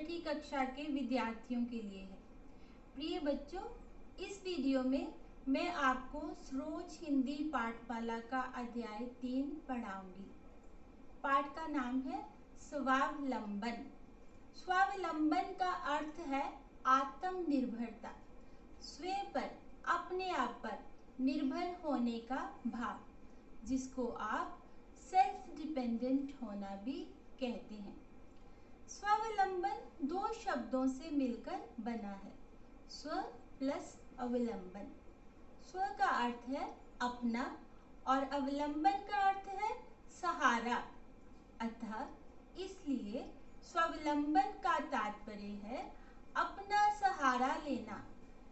छठी कक्षा के विद्यार्थियों के लिए है। प्रिय बच्चों, इस वीडियो में मैं आपको सरोज हिंदी पाठमाला का अध्याय 3 पढ़ाऊंगी। पाठ का नाम है स्वावलंबन। स्वावलंबन का अर्थ है आत्मनिर्भरता, स्वयं पर, अपने आप पर निर्भर होने का भाव, जिसको आप सेल्फ डिपेंडेंट होना भी कहते हैं। स्वावलंबन दो शब्दों से मिलकर बना है, स्व प्लस अवलंबन। स्व का अर्थ है अपना और अवलंबन का अर्थ है सहारा। अतः इसलिए स्वावलंबन का तात्पर्य है अपना सहारा लेना,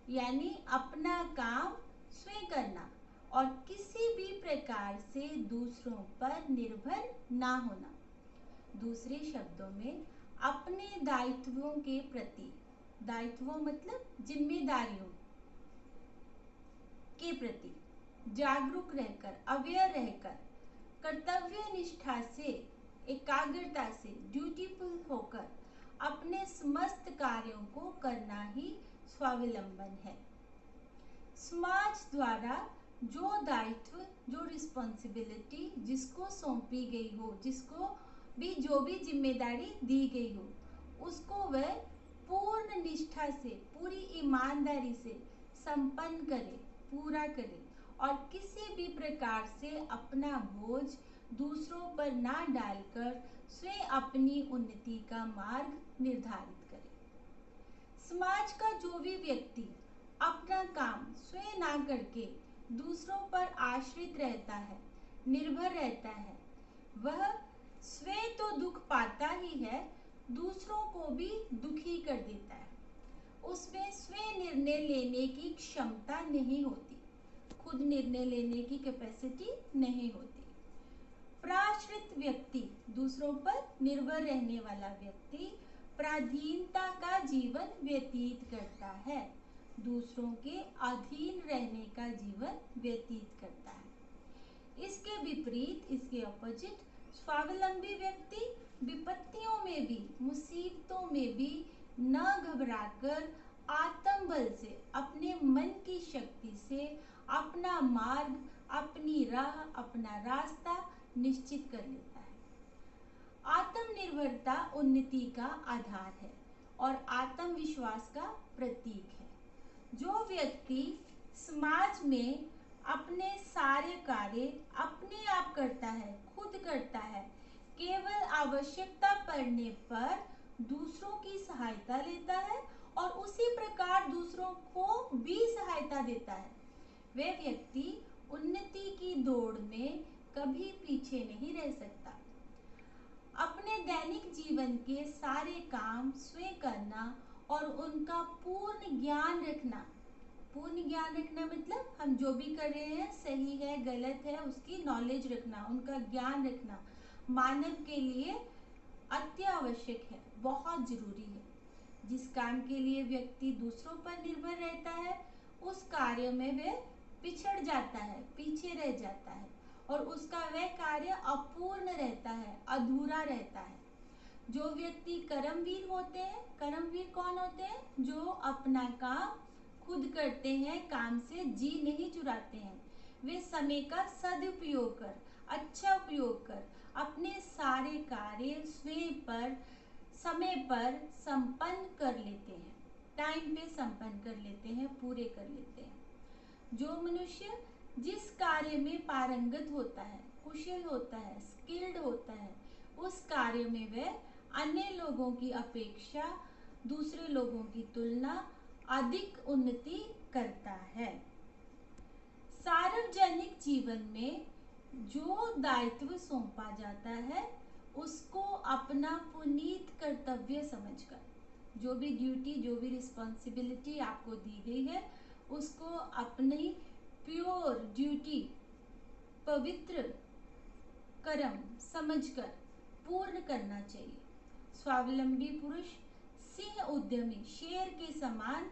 यानी अपना काम स्वयं करना और किसी भी प्रकार से दूसरों पर निर्भर ना होना। दूसरे शब्दों में अपने दायित्वों के प्रति, दायित्वों मतलब जिम्मेदारियों के प्रति जागरूक रहकर, अवेयर रहकर, कर्तव्य निष्ठा से, एकाग्रता से, ड्यूटीफुल होकर अपने समस्त कार्यों को करना ही स्वावलंबन है। समाज द्वारा जो दायित्व, जो रिस्पॉन्सिबिलिटी जिसको सौंपी गई हो, जिसको भी जो भी जिम्मेदारी दी गई हो, उसको वह पूर्ण निष्ठा से, पूरी ईमानदारी से संपन्न करे, पूरा करे और किसी भी प्रकार से अपना बोझ दूसरों पर ना डालकर स्वयं अपनी उन्नति का मार्ग निर्धारित करे। समाज का जो भी व्यक्ति अपना काम स्वयं ना करके दूसरों पर आश्रित रहता है, निर्भर रहता है, वह स्वयं तो दुख पाता ही है, दूसरों को भी दुखी कर देता है। उसमें स्वयं निर्णय लेने की क्षमता नहीं होती, खुद निर्णय लेने की कैपेसिटी नहीं होती। पराश्रित व्यक्ति, दूसरों पर निर्भर रहने वाला व्यक्ति पराधीनता का जीवन व्यतीत करता है, दूसरों के अधीन रहने का जीवन व्यतीत करता है। इसके विपरीत, इसके अपोजिट, स्वावलंबी व्यक्ति विपत्तियों में भी, मुसीबतों में भी न घबराकर आत्मबल से, अपने मन की शक्ति से अपना मार्ग, अपनी राह, अपना रास्ता निश्चित कर लेता है। आत्मनिर्भरता उन्नति का आधार है और आत्मविश्वास का प्रतीक है। जो व्यक्ति समाज में अपने सारे कार्य अपने आप करता है, खुद करता है, केवल आवश्यकता पड़ने पर दूसरों की सहायता लेता है और उसी प्रकार दूसरों को भी सहायता देता है, वह व्यक्ति उन्नति की दौड़ में कभी पीछे नहीं रह सकता। अपने दैनिक जीवन के सारे काम स्वयं करना और उनका पूर्ण ज्ञान रखना। पूर्ण ज्ञान रखना मतलब हम जो भी कर रहे हैं सही है, गलत है, उसकी नॉलेज रखना, उनका ज्ञान रखना मानव के लिए अति आवश्यक है, बहुत जरूरी है। जिस काम के लिए व्यक्ति दूसरों पर निर्भर रहता है, उस कार्य में वह पिछड़ जाता है, पीछे रह जाता है और उसका वह कार्य अपूर्ण रहता है, अधूरा रहता है। जो व्यक्ति कर्मवीर होते हैं, कर्मवीर कौन होते हैं? जो अपना काम खुद करते हैं, काम से जी नहीं चुराते हैं। वे समय का सदुपयोग कर, अच्छा उपयोग कर अपने सारे कार्य स्वयं पर, समय पर संपन्न कर लेते हैं, टाइम पे संपन्न कर लेते हैं, पूरे कर लेते हैं। जो मनुष्य जिस कार्य में पारंगत होता है, कुशल होता है, स्किल्ड होता है, उस कार्य में वह अन्य लोगों की अपेक्षा, दूसरे लोगों की तुलना अधिक उन्नति करता है। सार्वजनिक जीवन में जो दायित्व सौंपा जाता है, उसको अपना पुनीत कर्तव्य समझकर, जो भी ड्यूटी, जो भी रिस्पॉन्सिबिलिटी आपको दी गई है, उसको अपनी प्योर ड्यूटी, पवित्र कर्म समझकर पूर्ण करना चाहिए। स्वावलंबी पुरुष सिंह उद्यमी, शेर के समान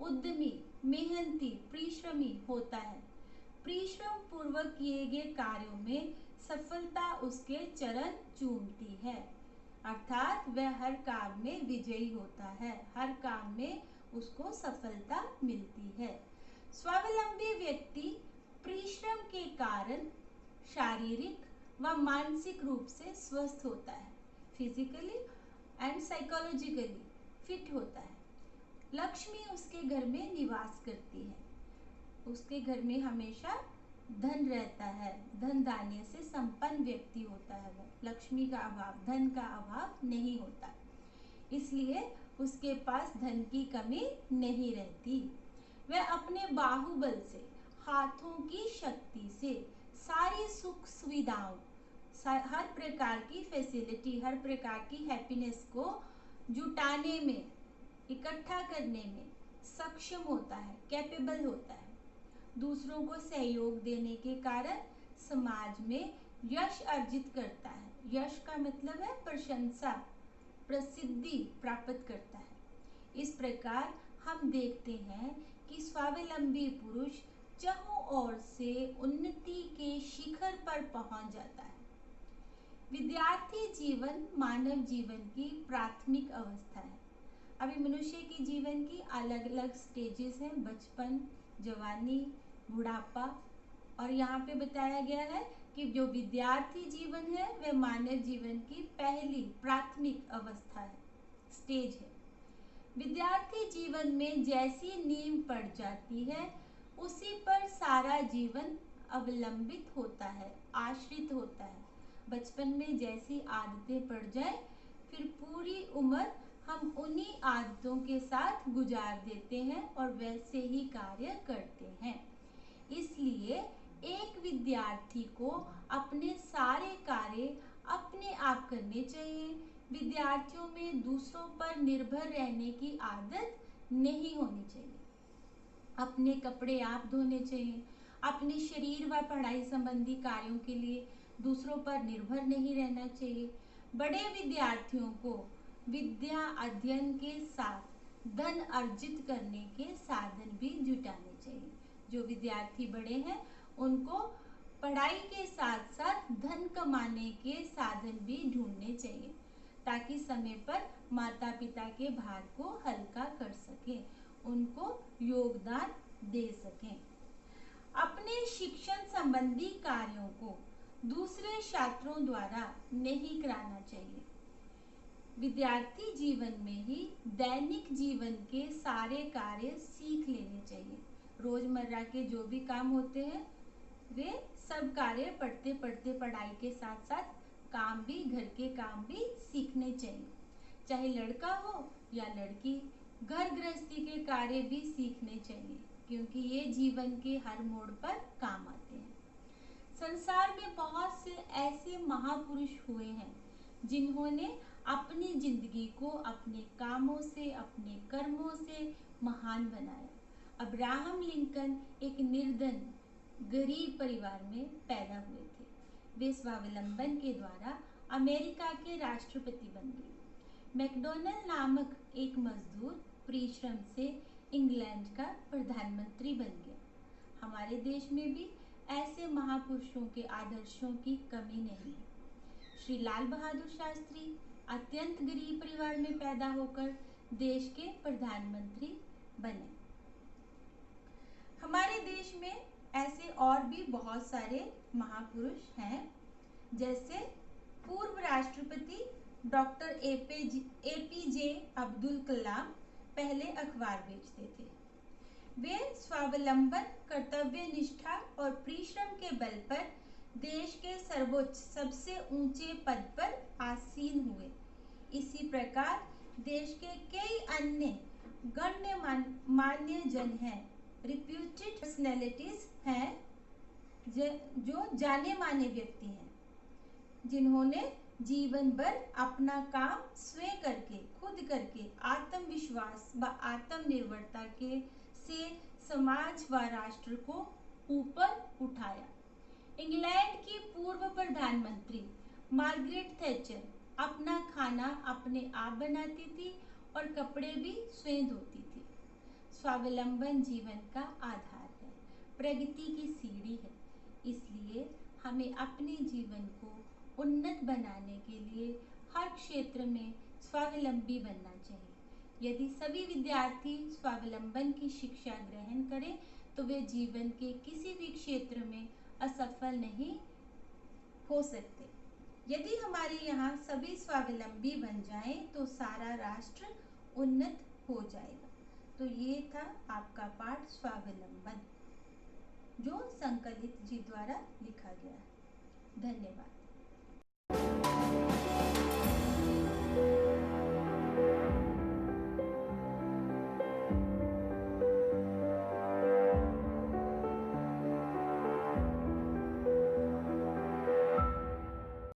उद्यमी, मेहनती, परिश्रमी होता है। परिश्रम पूर्वक किए गए कार्यों में सफलता उसके चरण चूमती है। अर्थात वह हर काम में विजयी होता है, हर काम में उसको सफलता मिलती है। स्वावलंबी व्यक्ति परिश्रम के कारण शारीरिक व मानसिक रूप से स्वस्थ होता है, फिजिकली एंड साइकोलॉजिकली फिट होता है। लक्ष्मी उसके घर में निवास करती है, उसके घर में हमेशा धन रहता है, धन धान्य से संपन्न व्यक्ति होता है। वह लक्ष्मी का अभाव, धन का अभाव नहीं होता, इसलिए उसके पास धन की कमी नहीं रहती। वह अपने बाहुबल से, हाथों की शक्ति से सारी सुख सुविधाओं, हर प्रकार की फैसिलिटी, हर प्रकार की हैप्पीनेस को जुटाने में, इकट्ठा करने में सक्षम होता है, कैपेबल होता है। दूसरों को सहयोग देने के कारण समाज में यश अर्जित करता है। यश का मतलब है प्रशंसा, प्रसिद्धि प्राप्त करता है। इस प्रकार हम देखते हैं कि स्वावलंबी पुरुष चारों ओर से उन्नति के शिखर पर पहुंच जाता है। विद्यार्थी जीवन मानव जीवन की प्राथमिक अवस्था है। अभी मनुष्य के जीवन की अलग अलग स्टेजेस हैं, बचपन, जवानी, बुढ़ापा, और यहाँ पे बताया गया है कि जो विद्यार्थी जीवन है वह मानव जीवन की पहली प्राथमिक अवस्था है, स्टेज है। विद्यार्थी जीवन में जैसी नींव पड़ जाती है उसी पर सारा जीवन अवलंबित होता है, आश्रित होता है। बचपन में जैसी आदतें पड़ जाए फिर पूरी उम्र हम उन्हीं आदतों के साथ गुजार देते हैं और वैसे ही कार्य करते हैं। इसलिए एक विद्यार्थी को अपने सारे कार्य अपने आप करने चाहिए। विद्यार्थियों में दूसरों पर निर्भर रहने की आदत नहीं होनी चाहिए। अपने कपड़े आप धोने चाहिए। अपने शरीर व पढ़ाई संबंधी कार्यों के लिए दूसरों पर निर्भर नहीं रहना चाहिए। बड़े विद्यार्थियों को विद्या अध्ययन के साथ धन अर्जित करने के साधन भी जुटाने चाहिए। जो विद्यार्थी बड़े हैं उनको पढ़ाई के साथ साथ धन कमाने के साधन भी ढूंढने चाहिए, ताकि समय पर माता पिता के भार को हल्का कर सकें, उनको योगदान दे सकें। अपने शिक्षण संबंधी कार्यों को दूसरे छात्रों द्वारा नहीं कराना चाहिए। विद्यार्थी जीवन में ही दैनिक जीवन के सारे कार्य सीख लेने चाहिए। रोजमर्रा के जो भी काम होते हैं वे सब कार्य पढ़ते पढ़ते पढ़ाई के साथ साथ काम भी, घर के काम भी सीखने चाहिए। चाहे लड़का हो या लड़की, घर गृहस्थी के कार्य भी सीखने चाहिए, क्योंकि ये जीवन के हर मोड़ पर काम आते हैं। संसार में बहुत से ऐसे महापुरुष हुए हैं जिन्होंने अपनी जिंदगी को अपने कामों से, अपने कर्मों से महान बनाया। अब्राहम लिंकन एक निर्धन गरीब परिवार में पैदा हुए थे। वे स्वावलंबन के द्वारा अमेरिका के राष्ट्रपति बन गए। मैकडोनल्ड नामक एक मजदूर परिश्रम से इंग्लैंड का प्रधानमंत्री बन गया। हमारे देश में भी ऐसे महापुरुषों के आदर्शों की कमी नहीं है। श्री लाल बहादुर शास्त्री अत्यंत गरीब परिवार में पैदा होकर देश के प्रधानमंत्री बने। हमारे देश में ऐसे और भी बहुत सारे महापुरुष हैं, जैसे पूर्व राष्ट्रपति डॉक्टर एपीजे अब्दुल कलाम पहले अखबार बेचते थे। वे स्वावलंबन, कर्तव्य निष्ठा और परिश्रम के बल पर देश के सर्वोच्च, सबसे ऊंचे पद पर आसीन हुए। इसी प्रकार देश के कई अन्य गण्यमान्य जन हैं, रिप्यूटेड पर्सनैलिटीज हैं, जो जाने माने व्यक्ति हैं, जिन्होंने जीवन भर अपना काम स्वयं करके, खुद करके आत्मविश्वास व आत्मनिर्भरता के से समाज व राष्ट्र को ऊपर उठाया। इंग्लैंड की पूर्व प्रधानमंत्री मार्गरेट थैचर अपना खाना अपने आप बनाती थी और कपड़े भी स्वयं धोती थी। स्वावलंबन जीवन का आधार है, प्रगति की सीढ़ी है। इसलिए हमें अपने जीवन को उन्नत बनाने के लिए हर क्षेत्र में स्वावलंबी बनना चाहिए। यदि सभी विद्यार्थी स्वावलंबन की शिक्षा ग्रहण करें तो वे जीवन के किसी भी क्षेत्र में असफल नहीं हो सकते। यदि हमारे यहाँ सभी स्वावलंबी बन जाएं तो सारा राष्ट्र उन्नत हो जाएगा। तो ये था आपका पाठ स्वावलंबन, जो संकलित जी द्वारा लिखा गया है। धन्यवाद।